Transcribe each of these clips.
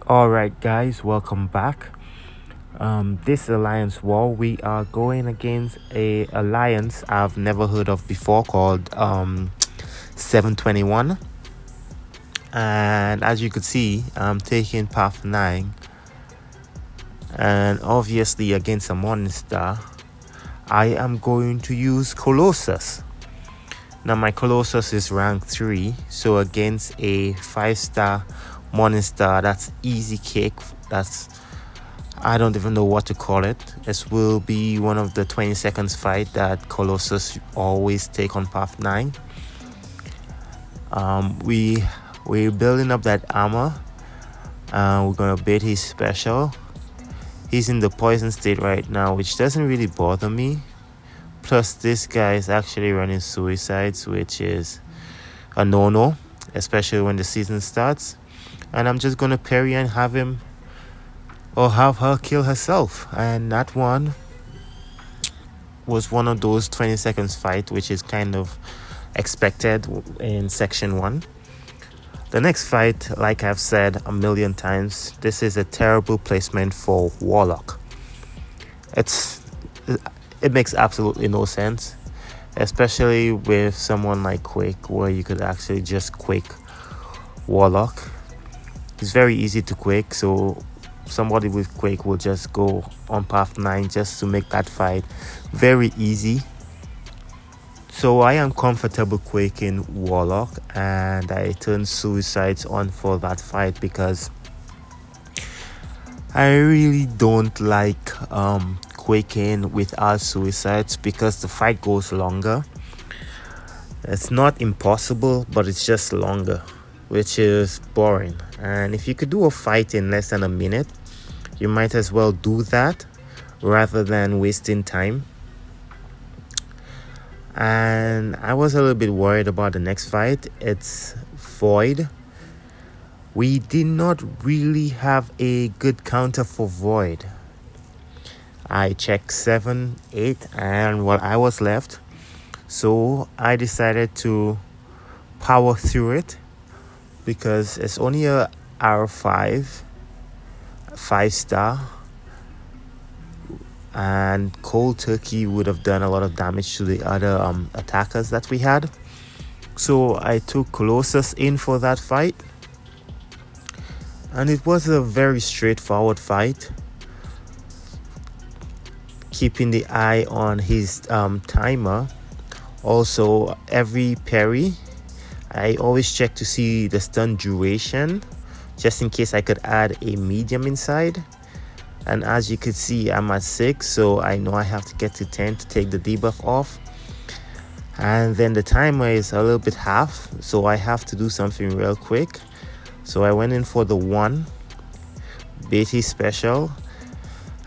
All right, guys, welcome back. This Alliance War, we are going against a alliance I've never heard of before called 721. And as you could see, I'm taking Path 9. And obviously, against a Morningstar, I am going to use Colossus. Now, my Colossus is rank 3, so against a 5-star Morningstar, that's easy cake. I don't even know what to call it. This will be one of the 20 seconds fight that Colossus always take on Path 9. We're building up that armor. We're gonna bait his special. He's in the poison state right now, which doesn't really bother me. Plus, this guy is actually running suicides, which is a no-no, especially when the season starts. And I'm just gonna parry and have him or have her kill herself. And that one was one of those 20 seconds fight, which is kind of expected in section 1. The next fight, like I've said a million times, this is a terrible placement for Warlock. It makes absolutely no sense, especially with someone like Quake, where you could actually just Quake Warlock. It's very easy to Quake, so somebody with Quake will just go on Path 9 just to make that fight very easy. So I am comfortable Quaking Warlock, and I turn Suicides on for that fight because I really don't like Quaking without Suicides because the fight goes longer. It's not impossible, but it's just longer, which is boring. And if you could do a fight in less than a minute, you might as well do that rather than wasting time. And I was a little bit worried about the next fight. It's Void. We did not really have a good counter for Void. I checked 7, 8, and I was left. So I decided to power through it because it's only a R5, 5-star. And Cold Turkey would have done a lot of damage to the other attackers that we had. So I took Colossus in for that fight. And it was a very straightforward fight. Keeping the eye on his timer. Also, every parry, I always check to see the stun duration, just in case I could add a medium inside. And as you can see, I'm at 6, so I know I have to get to 10 to take the debuff off. And then the timer is a little bit half, so I have to do something real quick. So I went in for the 1 Beatty special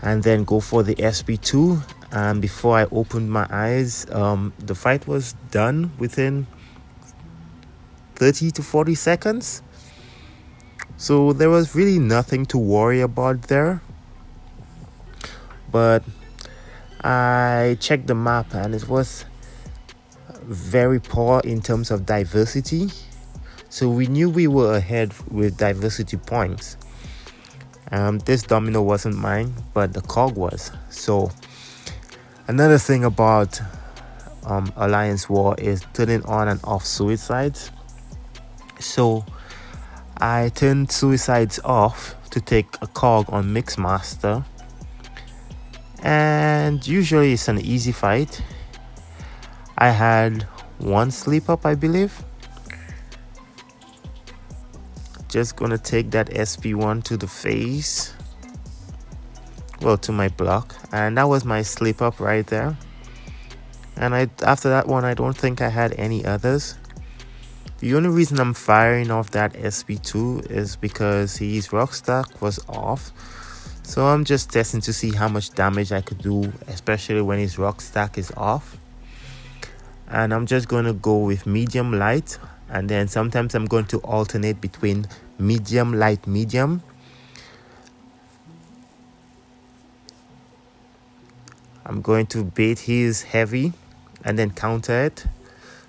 and then go for the SP2. And before I opened my eyes, the fight was done within 30 to 40 seconds. So there was really nothing to worry about there. But I checked the map and it was very poor in terms of diversity. So we knew we were ahead with diversity points. This domino wasn't mine, but the cog was. So another thing about Alliance War is turning on and off suicides. So I turned suicides off to take a cog on Mixmaster. And usually it's an easy fight. I had 1 sleep up, I believe. Just gonna take that SP1 to the face. Well, to my block. And that was my sleep up right there. And after that one, I don't think I had any others. The only reason I'm firing off that SP2 is because his rock stack was off. So I'm just testing to see how much damage I could do, especially when his rock stack is off. And I'm just going to go with medium light. And then sometimes I'm going to alternate between medium, light, medium. I'm going to bait his heavy and then counter it.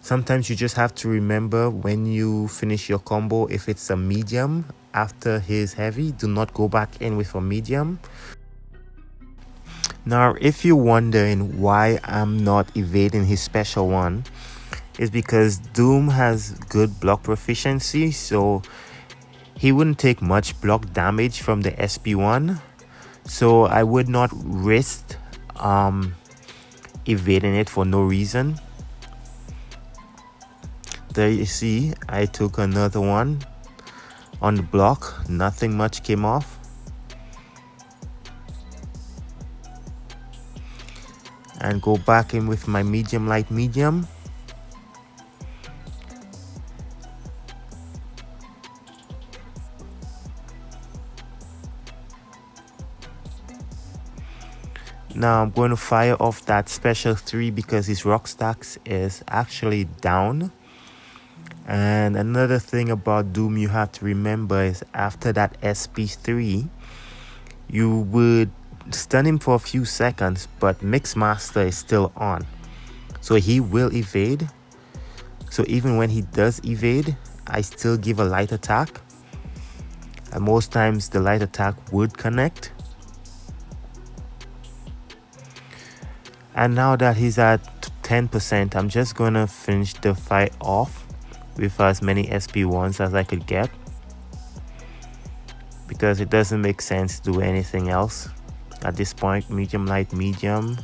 Sometimes you just have to remember when you finish your combo if it's a medium after his heavy. Do not go back in with a medium. Now, if you're wondering why I'm not evading his special one, it's because Doom has good block proficiency, so he wouldn't take much block damage from the SP1. So I would not risk evading it for no reason. There you see, I took another one on the block. Nothing much came off. And go back in with my medium, light, medium. Now I'm going to fire off that special 3 because his rock stacks is actually down. And another thing about Doom you have to remember is after that SP3, you would stun him for a few seconds, but Mixmaster is still on. So he will evade. So even when he does evade, I still give a light attack. And most times the light attack would connect. And now that he's at 10%, I'm just going to finish the fight off with as many SP1s as I could get, because it doesn't make sense to do anything else at this point. Medium, light, medium.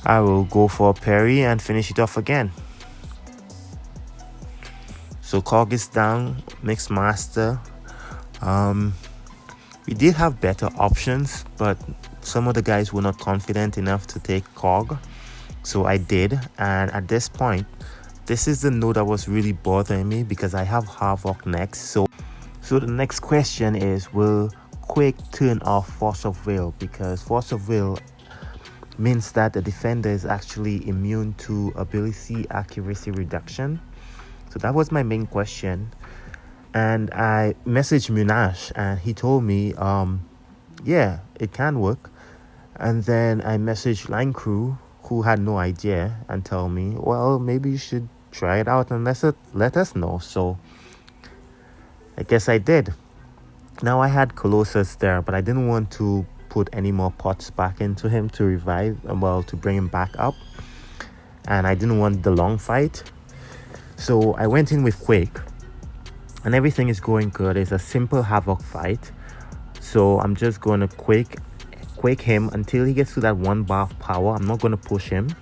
I will go for a parry and finish it off again. So Cog is down, Mixmaster. We did have better options, but some of the guys were not confident enough to take Cog, so I did. And at this point, this is the node that was really bothering me because I have Havoc next. So the next question is, will Quake turn off Force of Will? Because Force of Will means that the defender is actually immune to ability accuracy reduction. So that was my main question. And I messaged Munash and he told me, yeah, it can work. And then I messaged Line Crew, who had no idea, and told me, well, maybe you should try it out and let us know. So I guess I did. Now I had Colossus there, but I didn't want to put any more pots back into him to revive, well, to bring him back up. And I didn't want the long fight. So I went in with Quake. And everything is going good. It's a simple Havoc fight. So I'm just going to Quake him until he gets to that 1 bar of power. I'm not going to push him.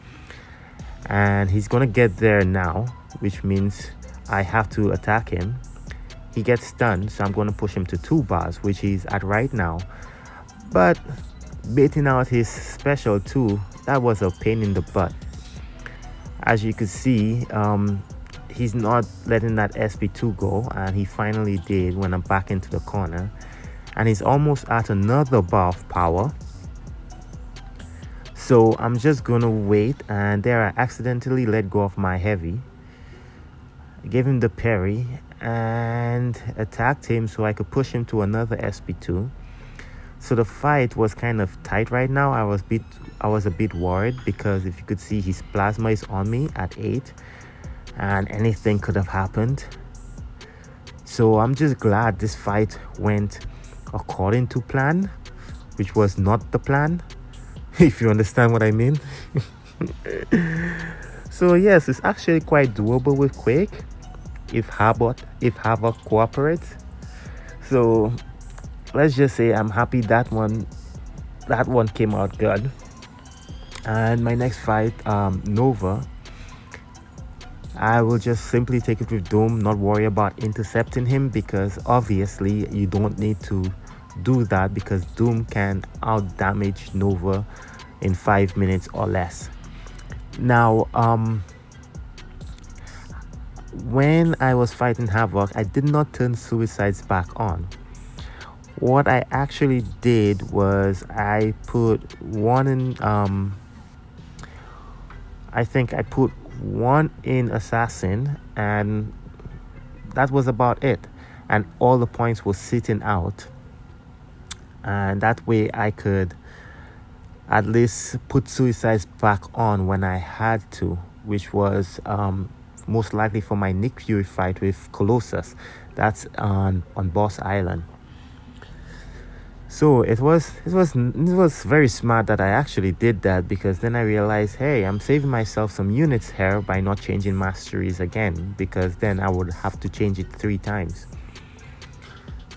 And he's going to get there now, which means I have to attack him. He gets stunned, so I'm going to push him to 2 bars, which he's at right now. But baiting out his special 2, that was a pain in the butt. As you could see, he's not letting that SP2 go, and he finally did when I'm back into the corner. And he's almost at another bar of power. So I'm just gonna wait, and there I accidentally let go of my heavy. I gave him the parry and attacked him so I could push him to another SP2. So the fight was kind of tight right now. I was a bit worried because if you could see, his plasma is on me at 8 and anything could have happened. So I'm just glad this fight went according to plan, which was not the plan, if you understand what I mean. So yes, it's actually quite doable with Quake if Havoc cooperates. So let's just say I'm happy that one came out good. And my next fight, Nova, I will just simply take it with Doom, not worry about intercepting him, because obviously you don't need to do that because Doom can out damage Nova in 5 minutes or less. Now when I was fighting Havoc, I did not turn Suicides back on. What I actually did was I put one in I think I put one in Assassin, and that was about it, and all the points were sitting out, and that way I could at least put Suicides back on when I had to, which was most likely for my Nick Fury fight with Colossus. That's on Boss Island. So it was very smart that I actually did that, because then I realized, hey, I'm saving myself some units here by not changing masteries again, because then I would have to change it 3 times.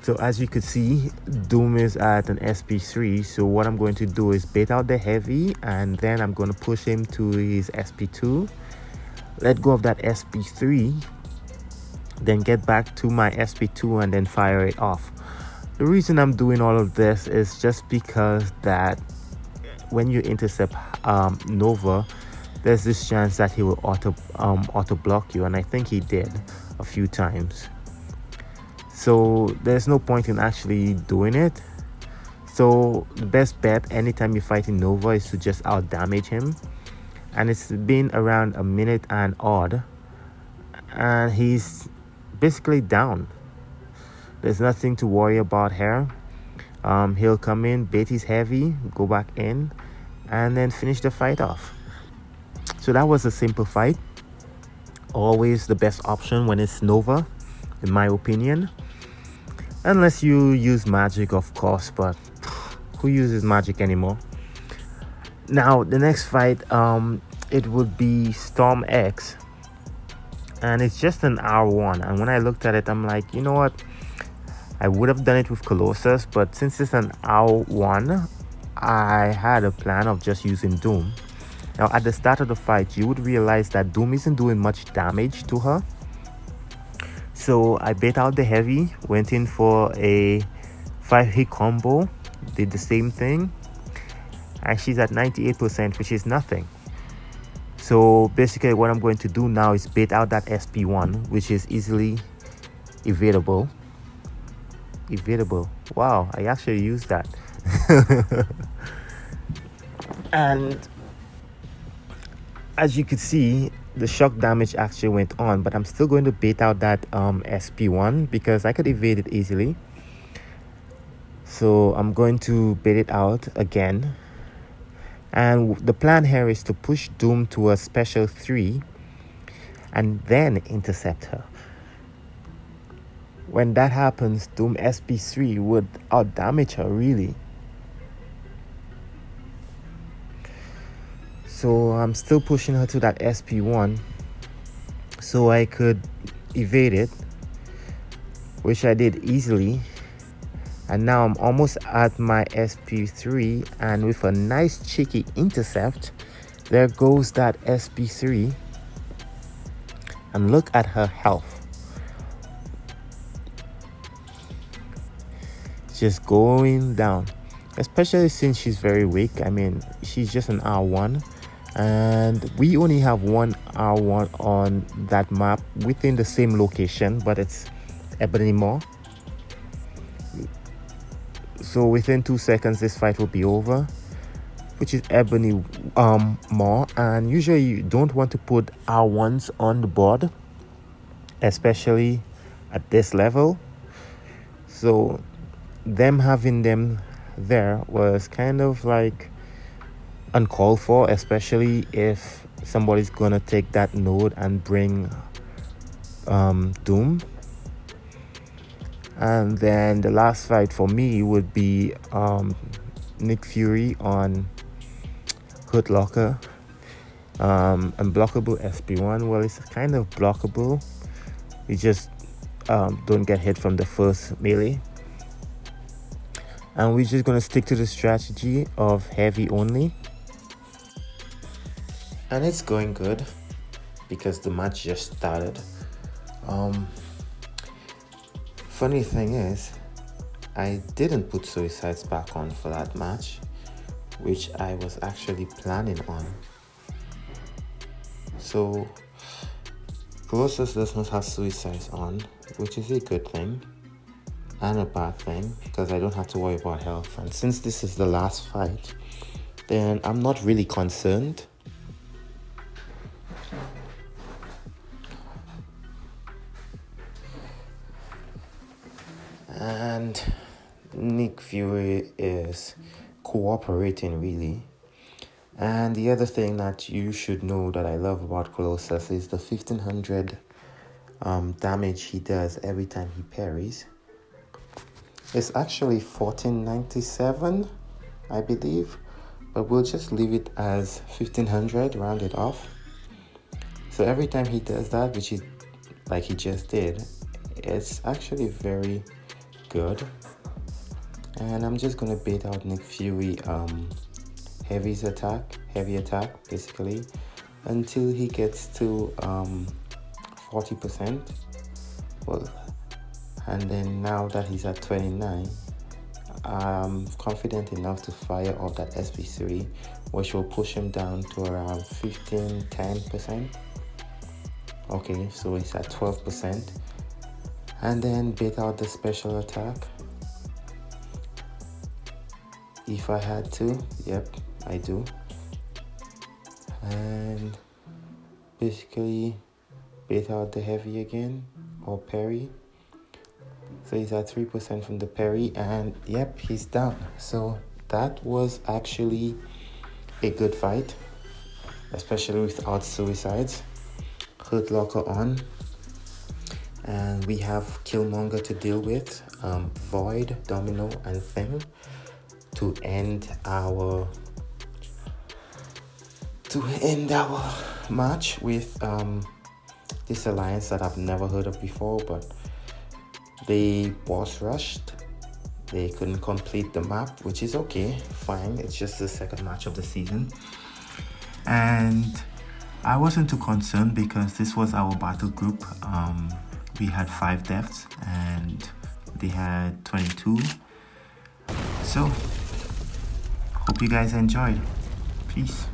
So as you could see, Doom is at an SP3. So what I'm going to do is bait out the heavy, and then I'm going to push him to his SP2, let go of that SP3, then get back to my SP2 and then fire it off. The reason I'm doing all of this is just because that when you intercept Nova, there's this chance that he will auto block you, and I think he did a few times. So there's no point in actually doing it. So the best bet anytime you're fighting Nova is to just out damage him. And it's been around a minute and odd, and he's basically down. There's nothing to worry about here. He'll come in, bait his heavy, go back in, and then finish the fight off. So that was a simple fight. Always the best option when it's Nova, in my opinion. Unless you use magic, of course, but who uses magic anymore? Now, the next fight, it would be Storm X. And it's just an R1. And when I looked at it, I'm like, you know what? I would have done it with Colossus, but since it's an R1, I had a plan of just using Doom. Now, at the start of the fight, you would realize that Doom isn't doing much damage to her. So I bait out the heavy, went in for a 5-hit combo, did the same thing, and she's at 98%, which is nothing. So basically what I'm going to do now is bait out that SP1, which is easily evadable. Wow, I actually used that. And as you could see, the shock damage actually went on, but I'm still going to bait out that SP1 because I could evade it easily. So I'm going to bait it out again. And the plan here is to push Doom to a special 3 and then intercept her. When that happens, Doom SP3 would outdamage her, really. So I'm still pushing her to that SP1 so I could evade it, which I did easily. And now I'm almost at my SP3, and with a nice cheeky intercept, there goes that SP3. And look at her health. Just going down. Especially since she's very weak. I mean, she's just an R1. And we only have one R1 on that map within the same location, but it's Ebony Maw. So within 2 seconds this fight will be over, which is Ebony Maw. And usually you don't want to put R1s on the board, especially at this level. So them having them there was kind of like uncalled for, especially if somebody's gonna take that node and bring Doom. And then the last fight for me would be Nick Fury on Hurt Locker. Unblockable SP1. Well, it's kind of blockable. You just don't get hit from the first melee. And we're just gonna stick to the strategy of heavy only. And it's going good because the match just started. Funny thing is, I didn't put Suicides back on for that match, which I was actually planning on. So Colossus does not have Suicides on, which is a good thing and a bad thing because I don't have to worry about health. And since this is the last fight, then I'm not really concerned. And Nick Fury is cooperating, really. And the other thing that you should know that I love about Colossus is the 1500 damage he does every time he parries. It's actually 1497, I believe, but we'll just leave it as 1500, round it off. So every time he does that, which is like he just did, it's actually very good. And I'm just gonna bait out Nick Fury heavy attack basically, until he gets to 40%. Well, and then now that he's at 29, I'm confident enough to fire off that SP3, which will push him down to around 10%. Okay, so it's at 12%. And then bait out the special attack if I had to. Yep, I do. And basically bait out the heavy again, or parry. So he's at 3% from the parry, and yep, he's down. So that was actually a good fight, especially without suicides. Hurt Locker on, and we have Killmonger to deal with, Void, Domino, and Feng to end our match with this alliance that I've never heard of before, but they boss rushed. They couldn't complete the map, which is okay, fine. It's just the second match of the season. And I wasn't too concerned because this was our battle group. We had 5 deaths and they had 22. So, hope you guys enjoyed. Peace.